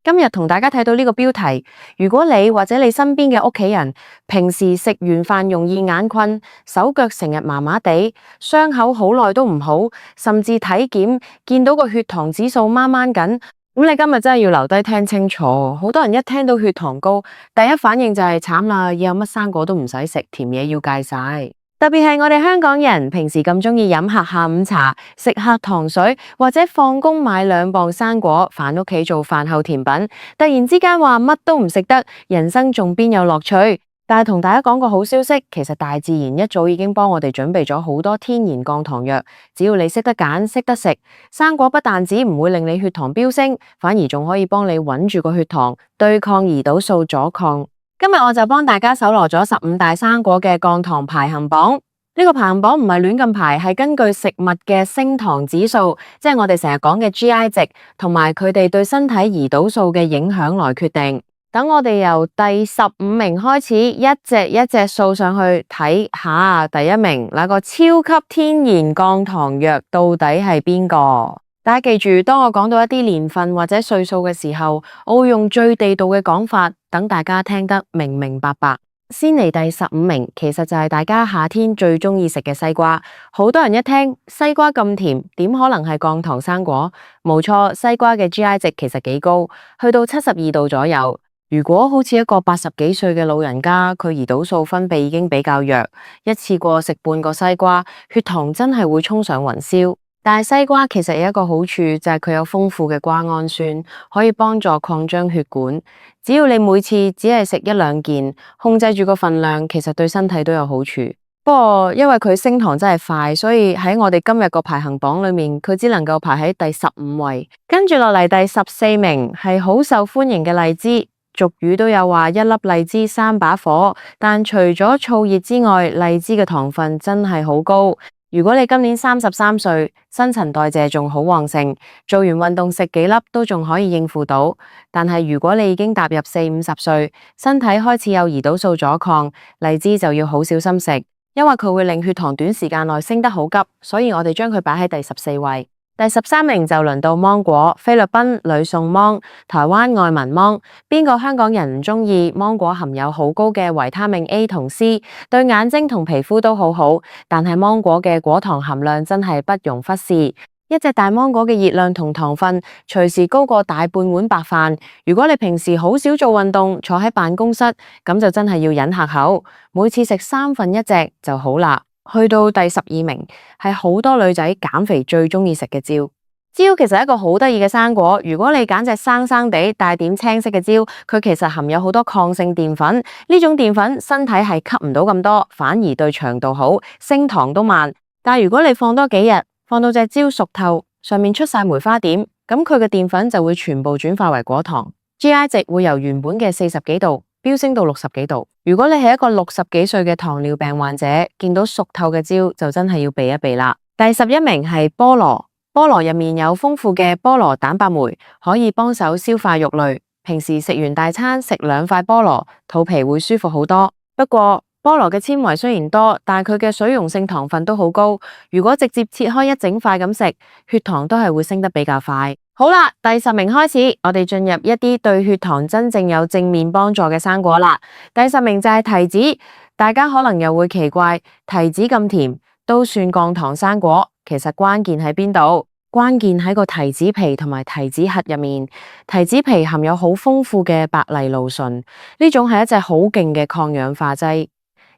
今日同大家睇到呢個標題，如果你或者你身邊嘅屋企人平時食完飯容易眼困，手腳成日麻麻地，傷口好耐都唔好，甚至體檢見到個血糖指數掹掹緊，咁你今日真係要留低聽清楚。好多人一聽到血糖高，第一反應就係慘啦，以後乜生果都唔使食，甜嘢要戒晒。特別係我哋香港人平時咁鍾意飲下下午茶、食下糖水，或者放工買2磅生果返屋企做飯後甜品。突然之間話乜都唔食得，人生仲邊有樂趣？但係同大家講個好消息，其實大自然一早已經幫我哋準備咗好多天然降糖藥，只要你識得揀、識得食，生果不但止唔會令你血糖飆升，反而仲可以幫你穩住個血糖，對抗胰島素阻抗。今日我就幫大家搜羅咗15大生果嘅降糖排行榜。呢個排行榜唔係亂咁排，係根據食物嘅升糖指數，即係我哋成日講嘅 GI 值，同埋佢哋對身體胰島素嘅影響來決定。等我哋由第15名開始，一隻一隻數上去睇下，第1名那個超級天然降糖藥到底係邊個？大家記住，當我講到一啲年份或者歲數嘅時候，我會用最地道嘅講法，等大家聽得明明白白。先嚟第15名，其實就係大家夏天最鍾意食嘅西瓜。好多人一聽西瓜咁甜，點可能係降糖生果？冇錯，西瓜嘅 GI 值其實幾高，去到72度左右。如果好似一個80幾歲嘅老人家，佢胰島素分泌已經比較弱，一次過食半個西瓜，血糖真係會衝上雲霄。但係西瓜其實有一個好處，就係佢有豐富嘅瓜氨酸，可以幫助擴張血管。只要你每次只係食1-2件，控制住個份量，其實對身體都有好處。不過因為佢升糖真係快，所以喺我哋今日個排行榜裏面，佢只能夠排喺第15位。跟住落嚟第14名係好受歡迎嘅荔枝。俗語都有話一粒荔枝3把火，但除咗燥熱之外，荔枝嘅糖分真係好高。如果你今年33歲，新陳代謝仲好旺盛，做完運動食幾粒都仲可以應付到。但係如果你已經踏入40-50歲，身體開始有胰島素阻抗，荔枝就要好小心食，因為佢會令血糖短時間內升得好急，所以我哋將佢擺喺第14位。第13名就輪到芒果，菲律賓呂宋芒，台灣愛文芒。邊個香港人唔鍾意？芒果含有好高嘅維他命 A 同 C， 對眼睛同皮膚都好好。但係芒果嘅果糖含量真係不容忽視，一隻大芒果嘅熱量同糖分隨時高過大半碗白飯。如果你平時好少做運動，坐喺辦公室，咁就真係要忍下口，每次食1/3隻就好啦。去到第12名，係好多女仔減肥最鍾意食嘅蕉。蕉其實係一個好得意嘅生果，如果你揀隻生生地帶點青色嘅蕉，佢其實含有好多抗性澱粉，呢種澱粉身體係吸唔到咁多，反而對腸道好，升糖都慢。但如果你放多幾日，放到隻蕉熟透，上面出晒梅花點，咁佢嘅澱粉就會全部轉化為果糖， GI 值會由原本嘅40幾度飆升到60幾度。如果你係一個60幾歲嘅糖尿病患者，見到熟透嘅蕉就真係要避一避啦。第11名係菠蘿，菠蘿入面有豐富嘅菠蘿蛋白酶，可以幫手消化肉類。平時食完大餐食2塊菠蘿，肚皮會舒服好多。不過菠蘿嘅纖維雖然多，但佢嘅水溶性糖分都好高。如果直接切開一整塊咁食，血糖都係會升得比較快。好啦，第10名開始，我哋進入一啲對血糖真正有正面幫助嘅生果啦。第10名就係提子，大家可能又會奇怪，提子咁甜都算降糖生果，其實關鍵喺邊度？關鍵喺個提子皮同埋提子核入面。提子皮含有好豐富嘅白藜蘆醇，呢種係一隻好勁嘅抗氧化劑。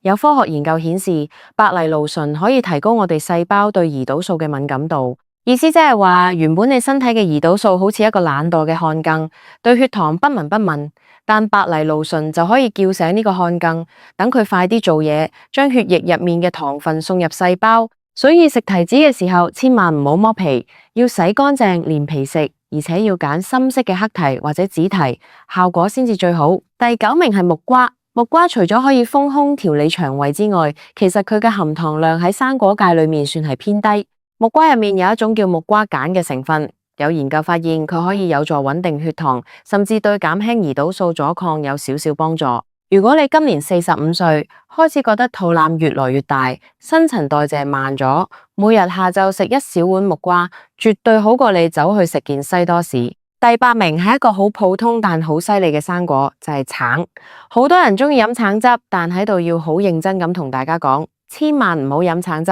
有科學研究顯示，白藜蘆醇可以提高我哋細胞對胰島素嘅敏感度。意思即係話，原本你身體嘅胰島素好似一個懶惰嘅汗更，對血糖不聞不問，但白藜蘆醇就可以叫醒呢個汗更，等佢快啲做嘢，將血液入面嘅糖分送入細胞。所以食提子嘅時候，千萬唔好剝皮，要洗乾淨連皮食，而且要揀深色嘅黑提或者紫提，效果先至最好。第9名係木瓜。木瓜除咗可以豐胸調理腸胃之外，其實佢嘅含糖量喺生果界裏面算係偏低。木瓜入面有一種叫木瓜鹼嘅成分，有研究發現佢可以有助穩定血糖，甚至對減輕胰島素阻抗有少少幫助。如果你今年45歲，開始覺得肚腩越來越大，新陳代謝慢咗，每日下晝食1小碗木瓜，絕對好過你走去食件西多士。第8名係一個好普通但好犀利嘅生果，就係橙。好多人鍾意飲橙汁，但喺度要好認真咁同大家講，千萬唔好飲橙汁。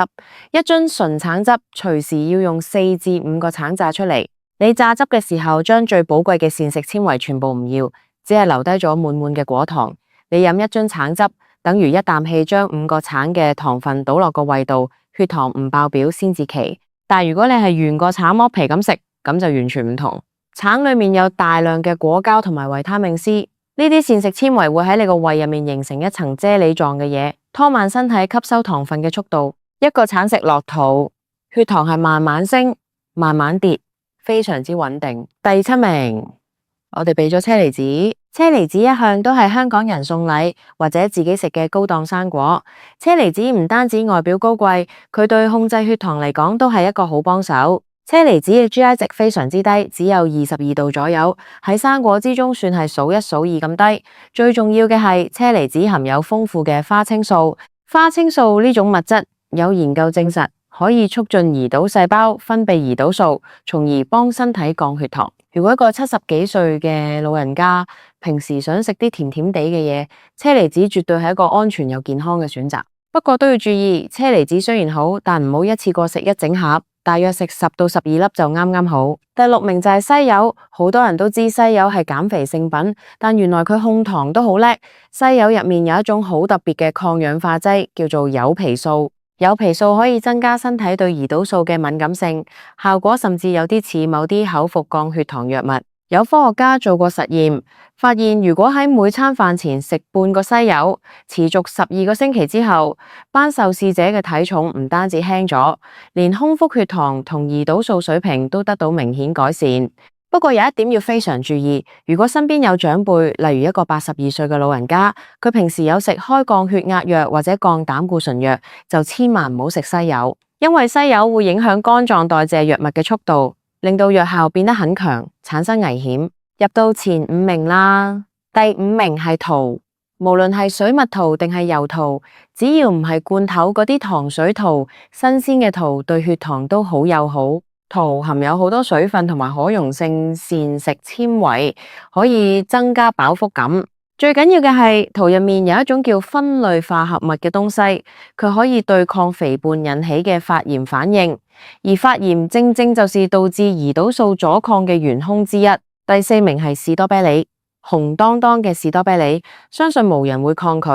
一樽純橙汁隨時要用4至5個橙榨出嚟。你榨汁嘅時候，將最寶貴嘅膳食纖維全部唔要，只係留低咗滿滿嘅果糖。你飲一樽橙汁，等於一啖氣將5個橙嘅糖分倒落個胃度，血糖唔爆表先至奇。但如果你係原個橙剝皮咁食，咁就完全唔同。橙裏面有大量嘅果膠同埋維他命 C， 呢啲膳食纖維會喺你個胃入面形成一層啫喱狀嘅嘢，拖慢身體吸收糖分嘅速度。一個橙食落肚，血糖係慢慢升，慢慢跌，非常之穩定。第7名，我哋俾咗車厘子。車厘子一向都係香港人送禮或者自己食嘅高檔生果。車厘子唔單止外表高貴，佢對控制血糖嚟講都係一個好幫手。車厘子嘅 GI 值非常之低，只有22度左右，喺生果之中算係數一數二咁低。最重要嘅係車厘子含有豐富嘅花青素，花青素呢種物質有研究證實可以促進胰島細胞分泌胰島素，從而幫身體降血糖。如果一個70幾歲嘅老人家平時想食啲甜甜地嘅嘢，車厘子絕對係一個安全又健康嘅選擇。不過都要注意，車厘子雖然好，但唔好一次過食一整盒。大約食10到12粒就啱啱好。第6名就係西柚，好多人都知西柚係減肥聖品，但原來佢控糖都好叻。西柚入面有一種好特別嘅抗氧化劑，叫做柚皮素。柚皮素可以增加身體對胰島素嘅敏感性，效果甚至有啲似某啲口服降血糖藥物。有科學家做過實驗，發現如果喺每餐飯前食半個西柚，持續12個星期之後，班受試者嘅體重唔單止輕咗，連空腹血糖同胰島素水平都得到明顯改善。不過有一點要非常注意，如果身邊有長輩，例如一個82歲嘅老人家，佢平時有食開降血壓藥或者降膽固醇藥，就千萬唔好食西柚，因為西柚會影響肝臟代謝藥物嘅速度，令到藥效變得很強，產生危險。入到前5名啦，第5名係桃。無論係水蜜桃定係油桃，只要唔係罐頭嗰啲糖水桃，新鮮嘅桃對血糖都好友好。桃含有好多水分同埋可溶性膳食纖維，可以增加飽腹感。最緊要嘅係桃入面有一種叫酚類化合物嘅東西，佢可以對抗肥胖引起嘅發炎反應，而發炎正正就是導致胰島素阻抗嘅元兇之一。第4名係士多啤梨。紅當當嘅士多啤梨，相信無人會抗拒。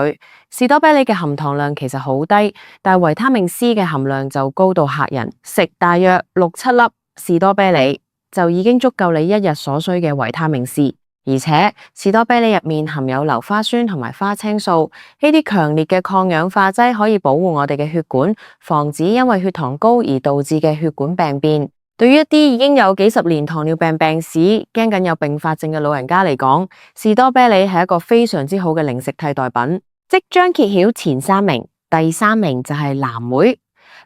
士多啤梨嘅含糖量其實好低，但係維他命 C 嘅含量就高到嚇人。食大約6、7粒士多啤梨就已經足夠你一日所需嘅維他命 C。而且士多啤梨入面含有硫化酸同埋花青素，呢啲強烈嘅抗氧化劑可以保護我哋嘅血管，防止因為血糖高而導致嘅血管病變。對於一啲已經有幾十年糖尿病病史、驚緊有併發症嘅老人家嚟講，士多啤梨係一個非常之好嘅零食替代品。即將揭曉前3名，第3名就係藍莓。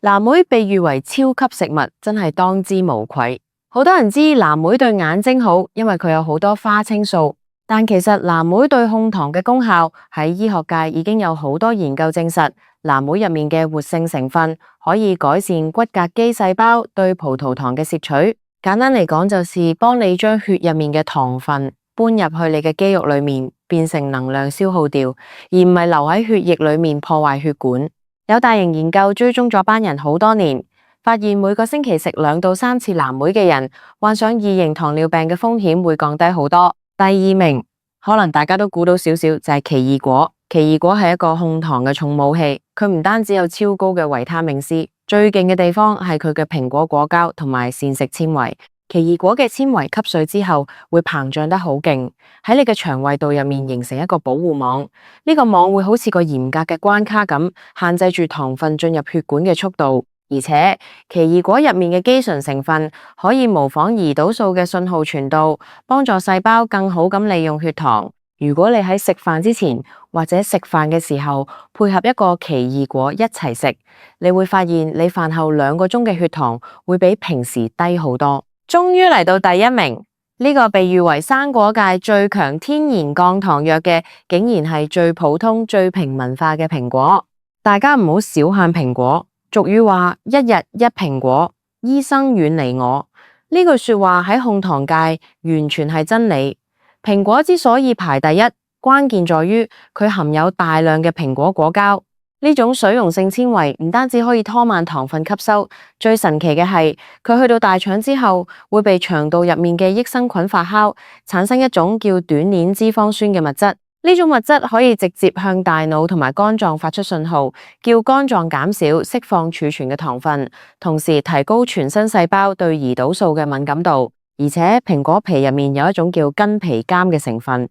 藍莓被譽為超級食物，真係當之無愧。好多人知藍莓對眼睛好，因為佢有好多花青素。但其實藍莓對控糖嘅功效喺醫學界已經有好多研究證實。藍莓入面嘅活性成分可以改善骨骼肌細胞對葡萄糖嘅攝取，簡單嚟講就是幫你將血入面嘅糖分搬入去你嘅肌肉裏面，變成能量消耗掉，而唔係留喺血液裏面破壞血管。有大型研究追蹤咗班人好多年，發現每個星期食2到3次藍莓嘅人，患上2型糖尿病嘅風險會降低好多。第2名可能大家都估到少少，就係奇異果。奇異果係一個控糖嘅重武器，佢唔單止有超高嘅維他命 C， 最勁嘅地方係佢嘅蘋果果膠同埋膳食纖維。奇異果嘅纖維吸水之後會膨脹得好勁，喺你嘅腸胃道入面形成一個保護網，呢個網會好似個嚴格嘅關卡咁，限制住糖分進入血管嘅速度。而且奇異果入面嘅肌醇成分可以模仿胰島素嘅信號傳導，幫助細胞更好咁利用血糖。如果你喺食飯之前或者食飯嘅時候配合一個奇異果一齊食，你會發現你飯後2個鐘嘅血糖會比平時低好多。終於嚟到第1名，呢個被譽為生果界最強天然降糖藥嘅，竟然係最普通最平民化嘅蘋果。大家唔好小看蘋果，俗語話1日1蘋果，醫生遠離我。呢句說話喺控糖界完全係真理。蘋果之所以排第一，關鍵在於佢含有大量嘅蘋果果膠。呢種水溶性纖維唔單止可以拖慢糖分吸收，最神奇嘅係佢去到大腸之後會被腸道入面嘅益生菌發酵，產生一種叫短鏈脂肪酸嘅物質。呢種物質可以直接向大腦同埋肝臟發出信號，叫肝臟減少釋放儲存嘅糖分，同時提高全身細胞對胰島素嘅敏感度。而且蘋果皮入面有一種叫根皮苷嘅成分。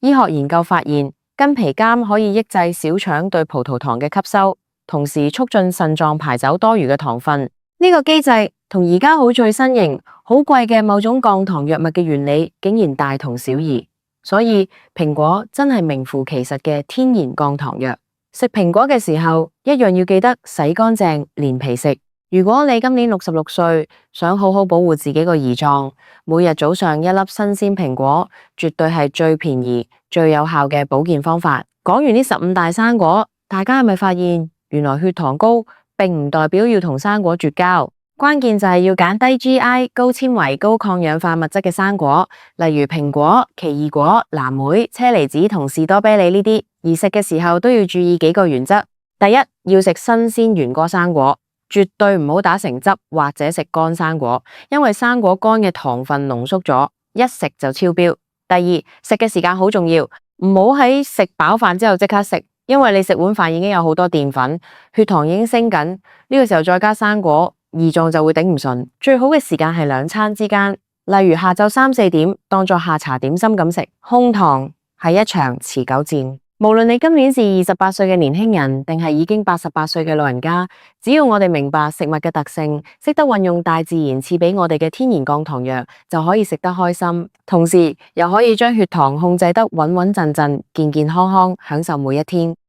醫學研究發現，根皮苷可以抑制小腸對葡萄糖嘅吸收，同時促進腎臟排走多餘嘅糖分。呢個機制同而家好最新型、好貴嘅某種降糖藥物嘅原理竟然大同小異。所以蘋果真係名副其實嘅天然降糖藥。食蘋果嘅時候，一樣要記得洗乾淨，連皮食。如果你今年66歲，想好好保護自己個胰臟，每日早上一粒新鮮蘋果，絕對係最便宜、最有效嘅保健方法。講完呢15大生果，大家係咪發現原來血糖高並唔代表要同生果絕交？關鍵就係要揀低 GI、高纖維、高抗氧化物質嘅生果，例如蘋果、奇異果、藍莓、車厘子同士多啤梨呢啲。而食嘅時候都要注意幾個原則：第一，要食新鮮原果生果，絕對唔好打成汁或者食乾生果，因為生果乾嘅糖分濃縮咗，一食就超標。第二，食嘅時間好重要，唔好喺食飽飯之後即刻食，因為你食碗飯已經有好多澱粉，血糖已經升緊，呢個時候再加生果，胰臟就會頂唔順。最好嘅時間係2餐之間，例如下晝3、4點，當作下茶點心咁食。控糖係一場持久戰，無論你今年是28歲嘅年輕人，定係已經88歲嘅老人家，只要我哋明白食物嘅特性，識得運用大自然賜俾我哋嘅天然降糖藥，就可以食得開心，同時又可以將血糖控制得穩穩陣陣、健健康康，享受每一天。